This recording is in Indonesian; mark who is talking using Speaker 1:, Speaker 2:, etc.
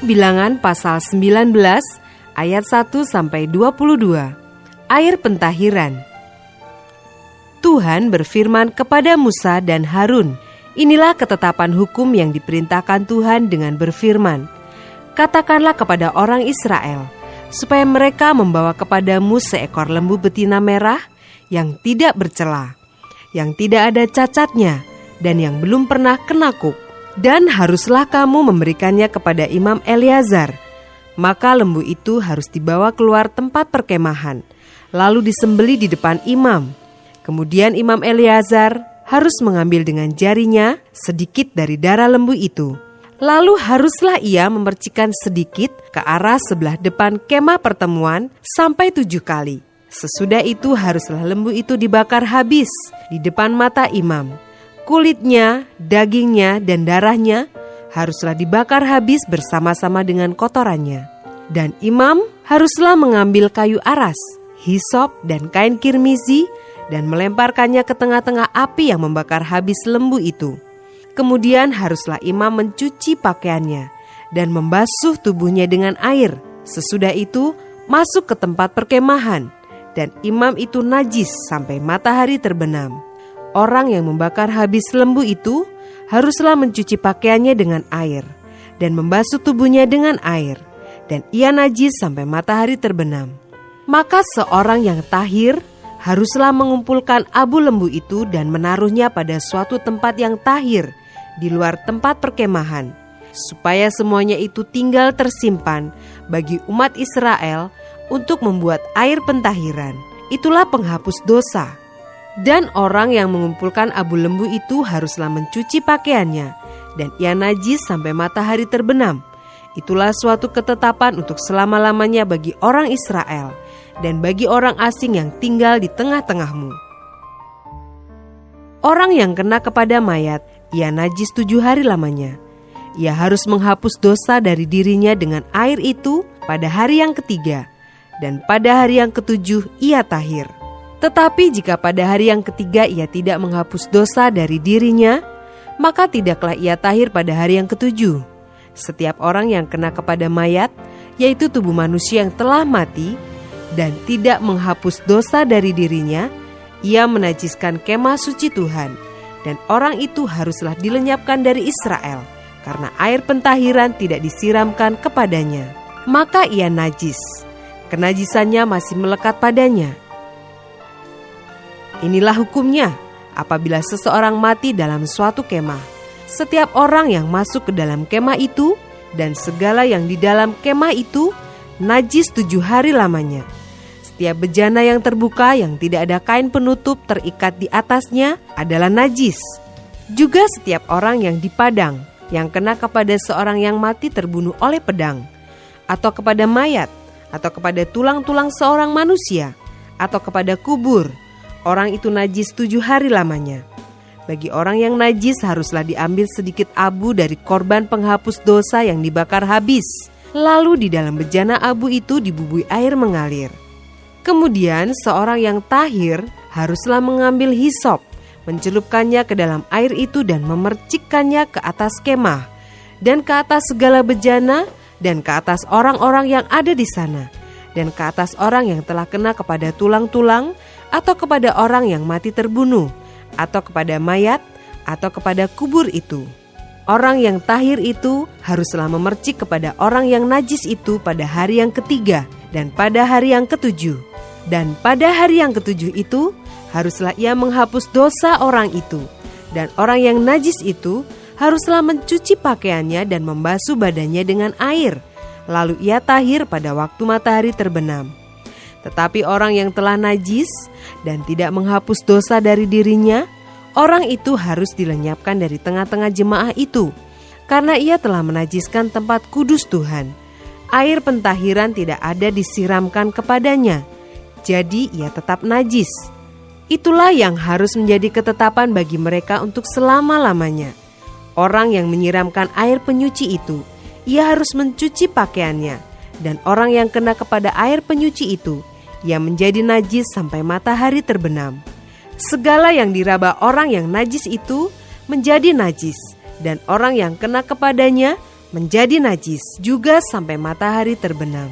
Speaker 1: Bilangan pasal 19 ayat 1-22. Air pentahiran. Tuhan berfirman kepada Musa dan Harun, inilah ketetapan hukum yang diperintahkan Tuhan dengan berfirman, katakanlah kepada orang Israel, supaya mereka membawa kepadamu seekor lembu betina merah yang tidak bercela, yang tidak ada cacatnya, dan yang belum pernah kenakuk. Dan haruslah kamu memberikannya kepada Imam Eleazar. Maka lembu itu harus dibawa keluar tempat perkemahan, lalu disembelih di depan imam. Kemudian Imam Eleazar harus mengambil dengan jarinya sedikit dari darah lembu itu. Lalu haruslah ia memercikkan sedikit ke arah sebelah depan kemah pertemuan sampai 7 kali. Sesudah itu haruslah lembu itu dibakar habis di depan mata imam. Kulitnya, dagingnya, dan darahnya haruslah dibakar habis bersama-sama dengan kotorannya. Dan imam haruslah mengambil kayu aras, hisop, dan kain kirmizi dan melemparkannya ke tengah-tengah api yang membakar habis lembu itu. Kemudian haruslah imam mencuci pakaiannya dan membasuh tubuhnya dengan air. Sesudah itu masuk ke tempat perkemahan, dan imam itu najis sampai matahari terbenam. Orang yang membakar habis lembu itu haruslah mencuci pakaiannya dengan air dan membasuh tubuhnya dengan air, dan ia najis sampai matahari terbenam. Maka seorang yang tahir haruslah mengumpulkan abu lembu itu dan menaruhnya pada suatu tempat yang tahir di luar tempat perkemahan, supaya semuanya itu tinggal tersimpan bagi umat Israel untuk membuat air pentahiran. Itulah penghapus dosa. Dan orang yang mengumpulkan abu lembu itu haruslah mencuci pakaiannya, dan ia najis sampai matahari terbenam. Itulah suatu ketetapan untuk selama-lamanya bagi orang Israel dan bagi orang asing yang tinggal di tengah-tengahmu. Orang yang kena kepada mayat, ia najis 7 hari lamanya. Ia harus menghapus dosa dari dirinya dengan air itu pada hari yang ketiga, dan pada hari yang ketujuh ia tahir. Tetapi jika pada hari yang ketiga ia tidak menghapus dosa dari dirinya, maka tidaklah ia tahir pada hari yang ketujuh. Setiap orang yang kena kepada mayat, yaitu tubuh manusia yang telah mati, dan tidak menghapus dosa dari dirinya, ia menajiskan kemah suci Tuhan, dan orang itu haruslah dilenyapkan dari Israel, karena air pentahiran tidak disiramkan kepadanya. Maka ia najis, kenajisannya masih melekat padanya. Inilah hukumnya apabila seseorang mati dalam suatu kemah. Setiap orang yang masuk ke dalam kemah itu dan segala yang di dalam kemah itu najis 7 hari lamanya. Setiap bejana yang terbuka yang tidak ada kain penutup terikat di atasnya adalah najis. Juga setiap orang yang di padang yang kena kepada seorang yang mati terbunuh oleh pedang, atau kepada mayat, atau kepada tulang-tulang seorang manusia, atau kepada kubur, orang itu najis 7 hari lamanya. Bagi orang yang najis haruslah diambil sedikit abu dari korban penghapus dosa yang dibakar habis. Lalu di dalam bejana abu itu dibubui air mengalir. Kemudian seorang yang tahir haruslah mengambil hisop, mencelupkannya ke dalam air itu dan memercikkannya ke atas kemah, dan ke atas segala bejana, dan ke atas orang-orang yang ada di sana, dan ke atas orang yang telah kena kepada tulang-tulang, atau kepada orang yang mati terbunuh, atau kepada mayat, atau kepada kubur itu. Orang yang tahir itu haruslah memercik kepada orang yang najis itu pada hari yang ketiga dan pada hari yang ketujuh. Dan pada hari yang ketujuh itu haruslah ia menghapus dosa orang itu. Dan orang yang najis itu haruslah mencuci pakaiannya dan membasuh badannya dengan air. Lalu ia tahir pada waktu matahari terbenam. Tetapi orang yang telah najis dan tidak menghapus dosa dari dirinya, orang itu harus dilenyapkan dari tengah-tengah jemaah itu, karena ia telah menajiskan tempat kudus Tuhan. Air pentahiran tidak ada disiramkan kepadanya, jadi ia tetap najis. Itulah yang harus menjadi ketetapan bagi mereka untuk selama-lamanya. Orang yang menyiramkan air penyuci itu, ia harus mencuci pakaiannya, dan orang yang kena kepada air penyuci itu, ia menjadi najis sampai matahari terbenam. Segala yang diraba orang yang najis itu menjadi najis, dan orang yang kena kepadanya menjadi najis juga sampai matahari terbenam.